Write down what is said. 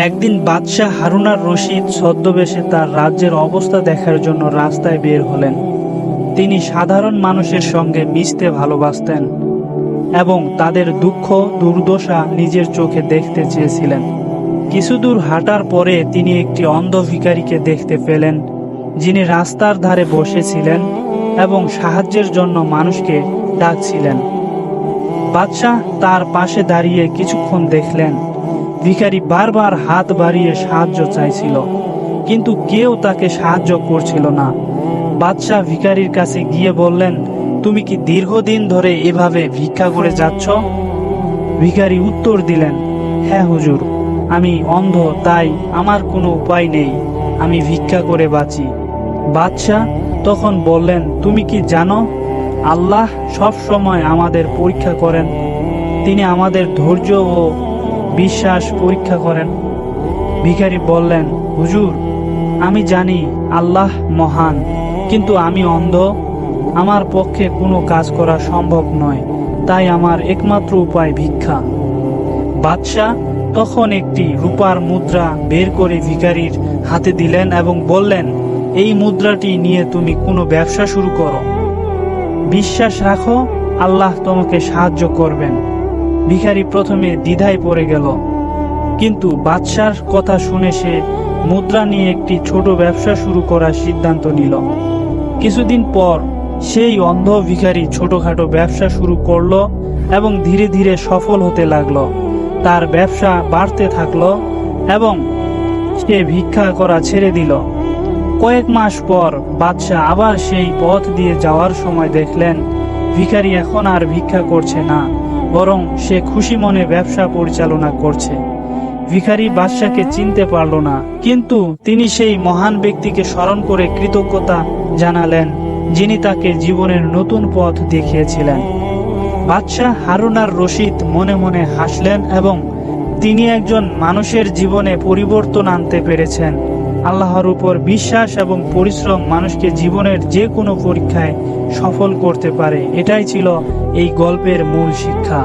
একদিন বাদশাহ হারুন আর রশিদ ছদ্মবেশে তার রাজ্যের অবস্থা দেখার জন্য রাস্তায় বের হলেন। তিনি সাধারণ মানুষের সঙ্গে মিশতে ভালোবাসতেন এবং তাদের দুঃখ দুর্দশা নিজের চোখে দেখতে চেয়েছিলেন। কিছু দূর হাঁটার পরে তিনি একটি অন্ধ ভিখারিকে দেখতে পেলেন, যিনি রাস্তার ধারে বসেছিলেন এবং সাহায্যের জন্য মানুষকে ডাকছিলেন। বাদশাহ তার পাশে দাঁড়িয়ে কিছুক্ষণ দেখলেন। ভিখারি বারবার হাত বাড়িয়ে সাহায্য চাইছিল, কিন্তু কেউ তাকে সাহায্য করছিল না। বাদশাহ ভিখারির কাছে গিয়ে বললেন, তুমি কি দীর্ঘদিন ধরে এভাবে ভিক্ষা করে যাচ্ছ? ভিখারি উত্তর দিলেন, হ্যাঁ হুজুর, আমি অন্ধ, তাই আমার কোনো উপায় নেই, আমি ভিক্ষা করে বাঁচি। বাদশাহ তখন বললেন, তুমি কি জানো আল্লাহ সব সময় আমাদের পরীক্ষা করেন, তিনি আমাদের ধৈর্য ও বিশ্বাস পরীক্ষা করেন। ভিখারি বললেন, হুজুর, আমি জানি আল্লাহ মহান, কিন্তু আমি অন্ধ, আমার পক্ষে কোনো কাজ করা সম্ভব নয়, তাই আমার একমাত্র উপায় ভিক্ষা। বাদশাহ তখন একটি রূপার মুদ্রা বের করে ভিখারির হাতে দিলেন এবং বললেন, এই মুদ্রাটি নিয়ে তুমি কোনো ব্যবসা শুরু করো, বিশ্বাস রাখো আল্লাহ তোমাকে সাহায্য করবেন। ভিখারি প্রথমে দ্বিধায় পড়ে গেল, কিন্তু বাদশার কথা শুনে সে মুদ্রা নিয়ে একটি ছোট ব্যবসা শুরু করার সিদ্ধান্ত নিল। কিছুদিন পর সেই অন্ধ ভিখারি ছোটখাটো ব্যবসা শুরু করলো এবং ধীরে ধীরে সফল হতে লাগলো। তার ব্যবসা বাড়তে থাকলো এবং সে ভিক্ষা করা ছেড়ে দিল। কয়েক মাস পর বাদশাহ আবার সেই পথ দিয়ে যাওয়ার সময় দেখলেন ভিখারি এখন আর ভিক্ষা করছে না, বরং সে খুশি মনে ব্যবসা পরিচালনা করছে। ভিখারি বাদশাকে চিনতে পারল না, কিন্তু তিনি সেই মহান ব্যক্তিকে স্মরণ করে কৃতজ্ঞতা জানালেন, যিনি তাকে জীবনের নতুন পথ দেখিয়েছিলেন। বাদশাহ হারুন আর রশিদ মনে মনে হাসলেন এবং তিনি একজন মানুষের জীবনে পরিবর্তন আনতে পেরেছেন। আল্লাহর উপর বিশ্বাস এবং পরিশ্রম মানুষকে জীবনের যে কোনো পরীক্ষায় সফল করতে পারে। এটাই ছিল এই গল্পের মূল শিক্ষা।